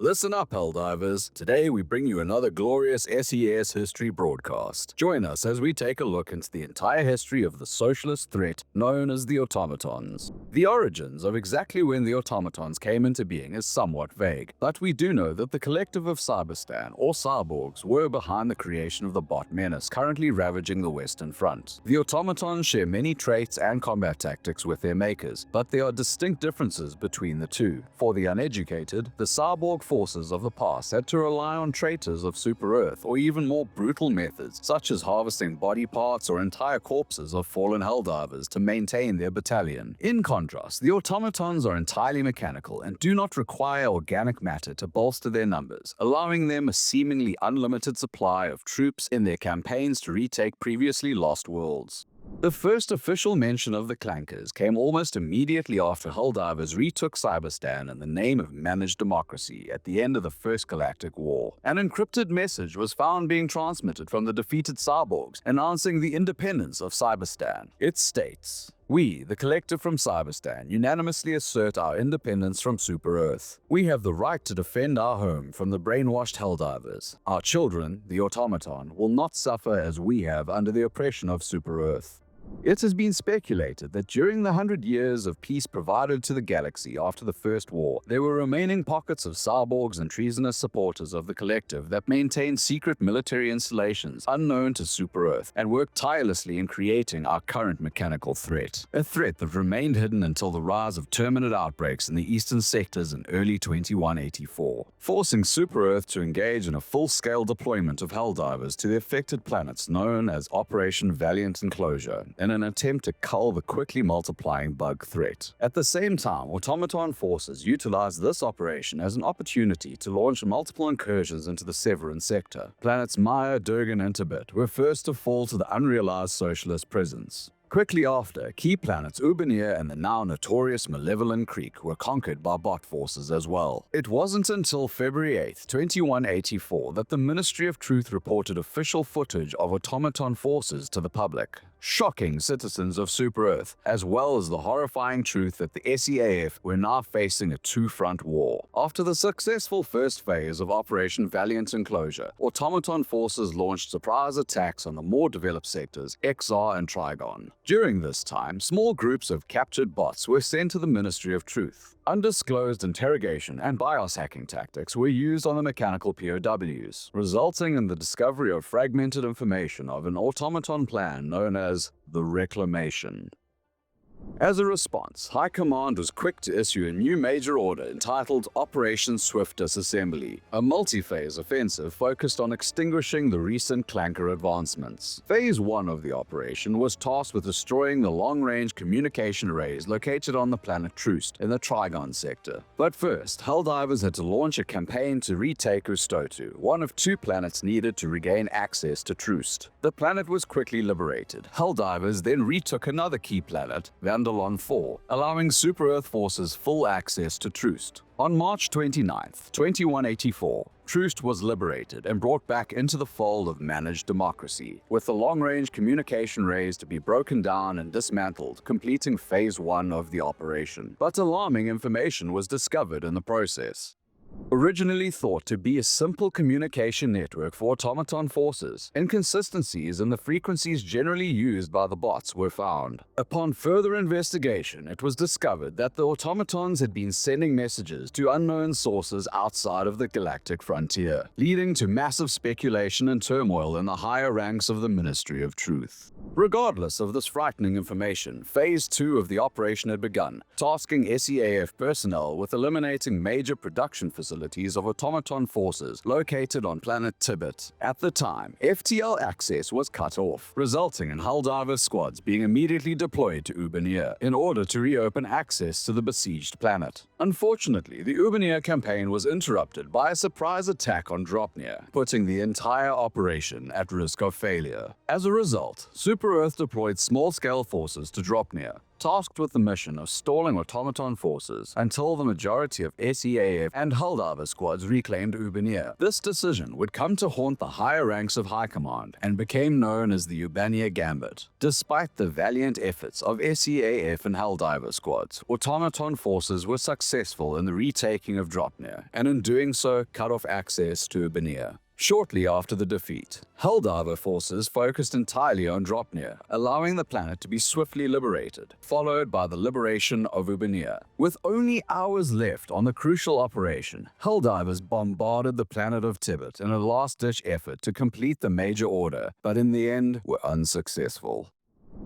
Listen up, Helldivers. Today we bring you another glorious SES history broadcast. Join us as we take a look into the entire history of the socialist threat known as the Automatons. The origins of exactly when the Automatons came into being is somewhat vague, but we do know that the collective of Cyberstan, or Cyborgs, were behind the creation of the bot menace currently ravaging the Western Front. The Automatons share many traits and combat tactics with their makers, but there are distinct differences between the two. For the uneducated, the Cyborg forces of the past had to rely on traitors of Super-Earth or even more brutal methods, such as harvesting body parts or entire corpses of fallen Helldivers to maintain their battalion. In contrast, the Automatons are entirely mechanical and do not require organic matter to bolster their numbers, allowing them a seemingly unlimited supply of troops in their campaigns to retake previously lost worlds. The first official mention of the Clankers came almost immediately after Helldivers retook Cyberstan in the name of managed democracy at the end of the First Galactic War. An encrypted message was found being transmitted from the defeated Cyborgs, announcing the independence of Cyberstan. It states, "We, the collective from Cyberstan, unanimously assert our independence from Super-Earth. We have the right to defend our home from the brainwashed Helldivers. Our children, the Automaton, will not suffer as we have under the oppression of Super-Earth." It has been speculated that during the 100 years of peace provided to the galaxy after the First War, there were remaining pockets of cyborgs and treasonous supporters of the collective that maintained secret military installations unknown to Super-Earth and worked tirelessly in creating our current mechanical threat. A threat that remained hidden until the rise of terminate outbreaks in the eastern sectors in early 2184, forcing Super-Earth to engage in a full-scale deployment of Helldivers to the affected planets known as Operation Valiant Enclosure, in an attempt to cull the quickly multiplying bug threat. At the same time, Automaton forces utilized this operation as an opportunity to launch multiple incursions into the Severan sector. Planets Maya, Durgan, and Tibet were first to fall to the unrealized socialist presence. Quickly after, key planets Ubernier and the now notorious Malevelon Creek were conquered by bot forces as well. It wasn't until February 8, 2184 that the Ministry of Truth reported official footage of Automaton forces to the public, shocking citizens of Super-Earth, as well as the horrifying truth that the SEAF were now facing a two-front war. After the successful first phase of Operation Valiant Enclosure, Automaton forces launched surprise attacks on the more developed sectors, Xzar and Trigon. During this time, small groups of captured bots were sent to the Ministry of Truth. Undisclosed interrogation and BIOS hacking tactics were used on the mechanical POWs, resulting in the discovery of fragmented information of an automaton plan known as the Reclamation. As a response, High Command was quick to issue a new major order entitled Operation Swift Disassembly, a multi-phase offensive focused on extinguishing the recent Clanker advancements. Phase 1 of the operation was tasked with destroying the long-range communication arrays located on the planet Troost in the Trigon sector. But first, Helldivers had to launch a campaign to retake Ustotu, one of two planets needed to regain access to Troost. The planet was quickly liberated. Helldivers then retook another key planet, Malevelon 4, allowing Super-Earth forces full access to Troost. On March 29, 2184, Troost was liberated and brought back into the fold of managed democracy, with the long-range communication arrays to be broken down and dismantled, completing Phase 1 of the operation. But alarming information was discovered in the process. Originally thought to be a simple communication network for automaton forces, inconsistencies in the frequencies generally used by the bots were found. Upon further investigation, it was discovered that the automatons had been sending messages to unknown sources outside of the galactic frontier, leading to massive speculation and turmoil in the higher ranks of the Ministry of Truth. Regardless of this frightening information, Phase 2 of the operation had begun, tasking SEAF personnel with eliminating major production facilities of automaton forces located on planet Tibet. At the time, FTL access was cut off, resulting in Helldiver squads being immediately deployed to Ubernier in order to reopen access to the besieged planet. Unfortunately, the Ubernier campaign was interrupted by a surprise attack on Dropnir, putting the entire operation at risk of failure. As a result, Super-Earth deployed small-scale forces to Dropnir, tasked with the mission of stalling automaton forces until the majority of SEAF and Helldiver squads reclaimed Ubania. This decision would come to haunt the higher ranks of High Command and became known as the Ubania Gambit. Despite the valiant efforts of SEAF and Helldiver squads, automaton forces were successful in the retaking of Dropnir, and in doing so cut off access to Ubania. Shortly after the defeat, Helldiver forces focused entirely on Dropnir, allowing the planet to be swiftly liberated, followed by the liberation of Ubania. With only hours left on the crucial operation, Helldivers bombarded the planet of Tibet in a last-ditch effort to complete the major order, but in the end were unsuccessful.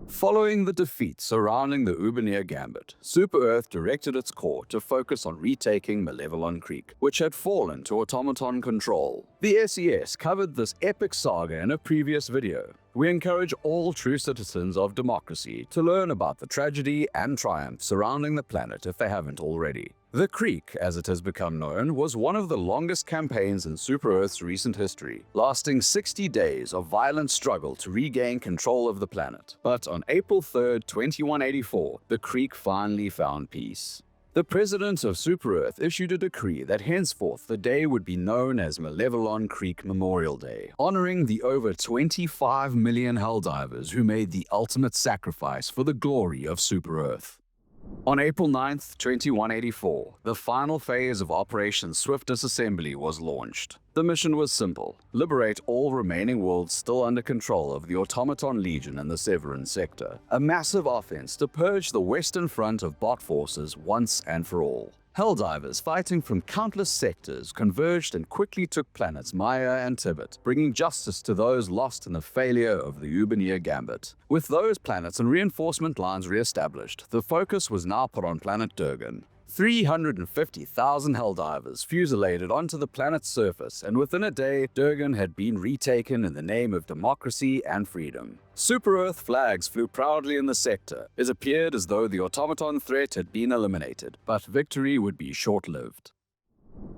Following the defeat surrounding the Ubania Gambit, Super-Earth directed its core to focus on retaking Malevelon Creek, which had fallen to automaton control. The SES covered this epic saga in a previous video. We encourage all true citizens of democracy to learn about the tragedy and triumph surrounding the planet if they haven't already. The Creek, as it has become known, was one of the longest campaigns in Super-Earth's recent history, lasting 60 days of violent struggle to regain control of the planet. But on April 3, 2184, the Creek finally found peace. The president of Super-Earth issued a decree that henceforth the day would be known as Malevelon Creek Memorial Day, honoring the over 25 million Helldivers who made the ultimate sacrifice for the glory of Super-Earth. On April 9, 2184, the final phase of Operation Swift Disassembly was launched. The mission was simple: liberate all remaining worlds still under control of the Automaton Legion in the Severan sector, a massive offense to purge the western front of bot forces once and for all. Helldivers fighting from countless sectors converged and quickly took planets Maya and Tibet, bringing justice to those lost in the failure of the Ubania Gambit. With those planets and reinforcement lines re-established, the focus was now put on planet Durgan. 350,000 Helldivers fusilladed onto the planet's surface, and within a day, Durgan had been retaken in the name of democracy and freedom. Super-Earth flags flew proudly in the sector. It appeared as though the automaton threat had been eliminated, but victory would be short-lived.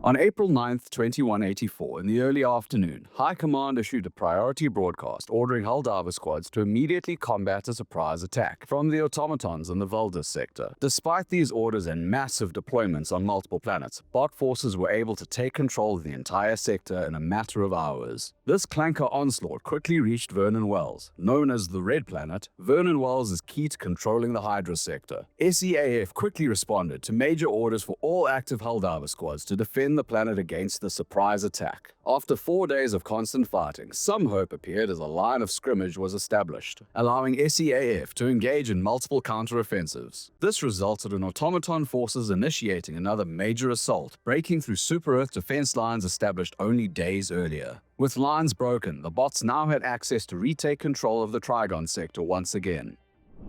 On April 9, 2184, in the early afternoon, High Command issued a priority broadcast ordering Helldiver squads to immediately combat a surprise attack from the automatons in the Valdis sector. Despite these orders and massive deployments on multiple planets, bot forces were able to take control of the entire sector in a matter of hours. This clanker onslaught quickly reached Vernon Wells. Known as the Red Planet, Vernon Wells is key to controlling the Hydra sector. SEAF quickly responded to major orders for all active Helldiver squads to defend the planet against the surprise attack. After 4 days of constant fighting, some hope appeared as a line of scrimmage was established, allowing SEAF to engage in multiple counter-offensives. This resulted in automaton forces initiating another major assault, breaking through Super-Earth defense lines established only days earlier. With lines broken, the bots now had access to retake control of the Trigon sector once again.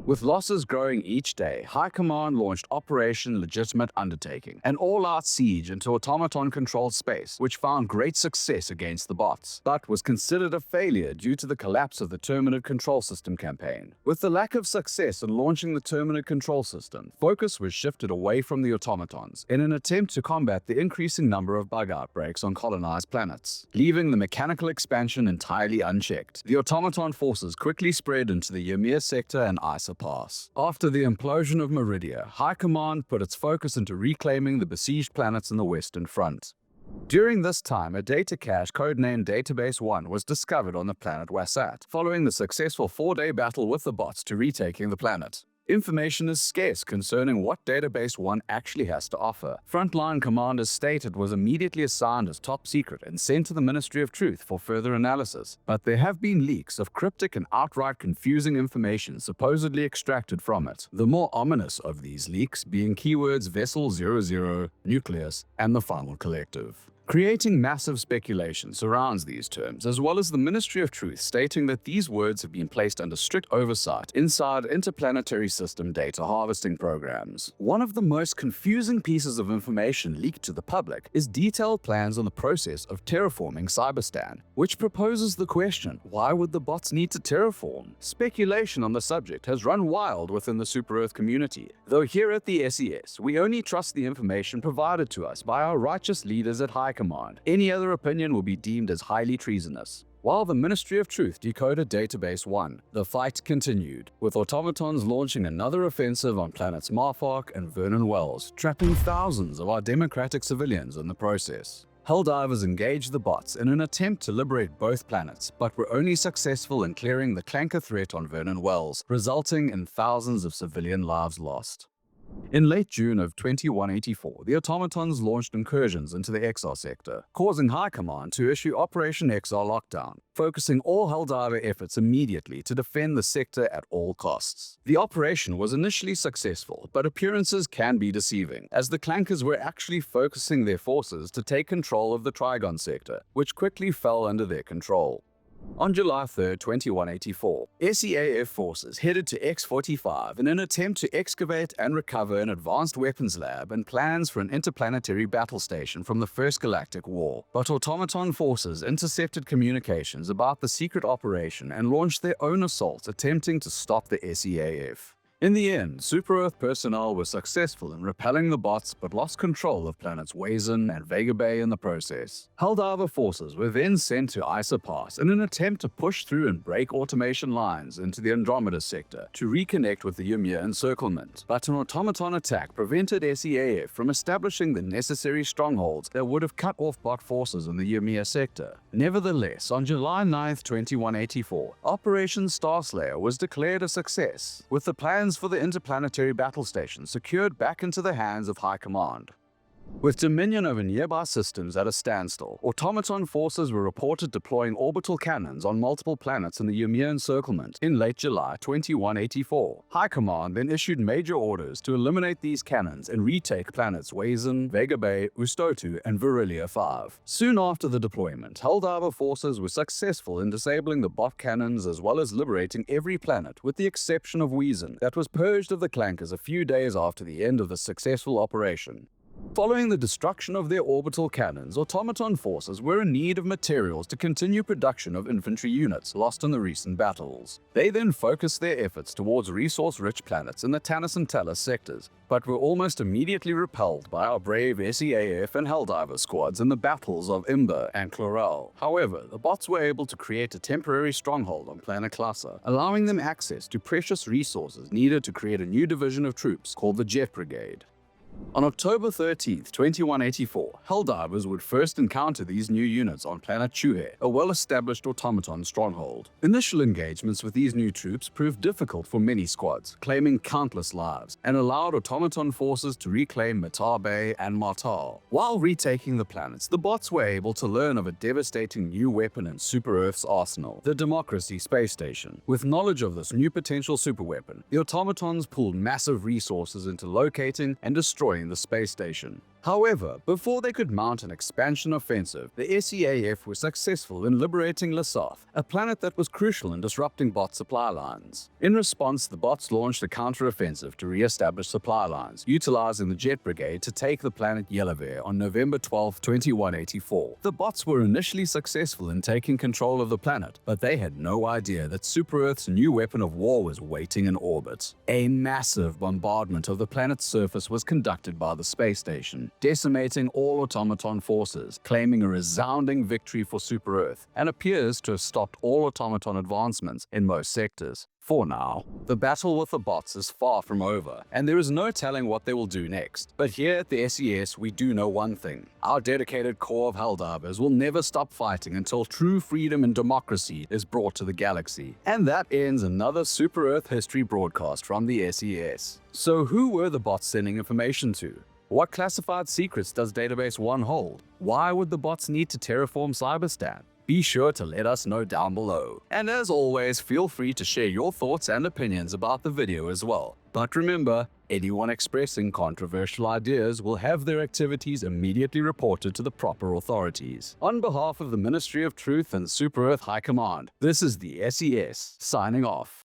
With losses growing each day, High Command launched Operation Legitimate Undertaking, an all-out siege into automaton-controlled space, which found great success against the bots, but was considered a failure due to the collapse of the Terminate Control System campaign. With the lack of success in launching the Terminate Control System, focus was shifted away from the automatons in an attempt to combat the increasing number of bug outbreaks on colonized planets, leaving the mechanical expansion entirely unchecked. The automaton forces quickly spread into the Ymir sector and Pass. After the implosion of Meridia, High Command put its focus into reclaiming the besieged planets in the Western Front. During this time, a data cache codenamed Database 1 was discovered on the planet Wasat, following the successful 4-day battle with the bots to retaking the planet. Information is scarce concerning what Database 1 actually has to offer. Frontline commanders state it was immediately assigned as top secret and sent to the Ministry of Truth for further analysis. But there have been leaks of cryptic and outright confusing information supposedly extracted from it. The more ominous of these leaks being keywords Vessel 00, Nucleus, and the Final Collective. Creating massive speculation surrounds these terms, as well as the Ministry of Truth stating that these words have been placed under strict oversight inside interplanetary system data harvesting programs. One of the most confusing pieces of information leaked to the public is detailed plans on the process of terraforming Cyberstan, which proposes the question, why would the bots need to terraform? Speculation on the subject has run wild within the Super-Earth community, though here at the SES, we only trust the information provided to us by our righteous leaders at High Command. Any other opinion will be deemed as highly treasonous. While the Ministry of Truth decoded Database 1, the fight continued, with automatons launching another offensive on planets Marfark and Vernon Wells, trapping thousands of our democratic civilians in the process. Helldivers engaged the bots in an attempt to liberate both planets, but were only successful in clearing the clanker threat on Vernon Wells, resulting in thousands of civilian lives lost. In late June of 2184, the Automatons launched incursions into the Xzar sector, causing High Command to issue Operation Xzar Lockdown, focusing all Helldiver efforts immediately to defend the sector at all costs. The operation was initially successful, but appearances can be deceiving, as the clankers were actually focusing their forces to take control of the Trigon sector, which quickly fell under their control. On July 3, 2184, SEAF forces headed to X-45 in an attempt to excavate and recover an advanced weapons lab and plans for an interplanetary battle station from the First Galactic War. But automaton forces intercepted communications about the secret operation and launched their own assault attempting to stop the SEAF. In the end, Super-Earth personnel were successful in repelling the bots but lost control of planets Wazin and Vega Bay in the process. Helldiver forces were then sent to Isa Pass in an attempt to push through and break automation lines into the Andromeda sector to reconnect with the Ymir encirclement, but an automaton attack prevented SEAF from establishing the necessary strongholds that would have cut off bot forces in the Ymir sector. Nevertheless, on July 9, 2184, Operation Starslayer was declared a success, with the plans for the interplanetary battle station secured back into the hands of High Command. With dominion over nearby systems at a standstill, automaton forces were reported deploying orbital cannons on multiple planets in the Ymir encirclement in late July 2184. High Command then issued major orders to eliminate these cannons and retake planets Wazin, Vega Bay, Ustotu, and Virilia 5. Soon after the deployment, Helldiver forces were successful in disabling the bot cannons as well as liberating every planet, with the exception of Wazin, that was purged of the clankers a few days after the end of the successful operation. Following the destruction of their orbital cannons, automaton forces were in need of materials to continue production of infantry units lost in the recent battles. They then focused their efforts towards resource-rich planets in the Tanis and Talos sectors, but were almost immediately repelled by our brave SEAF and Helldiver squads in the battles of Imber and Chlorel. However, the bots were able to create a temporary stronghold on planet Klasa, allowing them access to precious resources needed to create a new division of troops called the Jet Brigade. On October 13, 2184, Helldivers would first encounter these new units on planet Chuhe, a well-established automaton stronghold. Initial engagements with these new troops proved difficult for many squads, claiming countless lives, and allowed automaton forces to reclaim Matar Bay and Martal. While retaking the planets, the bots were able to learn of a devastating new weapon in Super-Earth's arsenal, the Democracy Space Station. With knowledge of this new potential superweapon, the automatons pulled massive resources into locating and destroying the space station. However, before they could mount an expansion offensive, the SEAF were successful in liberating Lasath, a planet that was crucial in disrupting bot supply lines. In response, the bots launched a counter-offensive to re-establish supply lines, utilizing the Jet Brigade to take the planet Yelaver on November 12, 2184. The bots were initially successful in taking control of the planet, but they had no idea that Super-Earth's new weapon of war was waiting in orbit. A massive bombardment of the planet's surface was conducted by the space station, decimating all automaton forces, claiming a resounding victory for Super-Earth, and appears to have stopped all automaton advancements in most sectors. For now, the battle with the bots is far from over, and there is no telling what they will do next. But here at the SES, we do know one thing. Our dedicated core of Helldivers will never stop fighting until true freedom and democracy is brought to the galaxy. And that ends another Super-Earth history broadcast from the SES. So who were the bots sending information to? What classified secrets does Database 1 hold? Why would the bots need to terraform Cyberstan? Be sure to let us know down below. And as always, feel free to share your thoughts and opinions about the video as well. But remember, anyone expressing controversial ideas will have their activities immediately reported to the proper authorities. On behalf of the Ministry of Truth and Super-Earth High Command, this is the SES, signing off.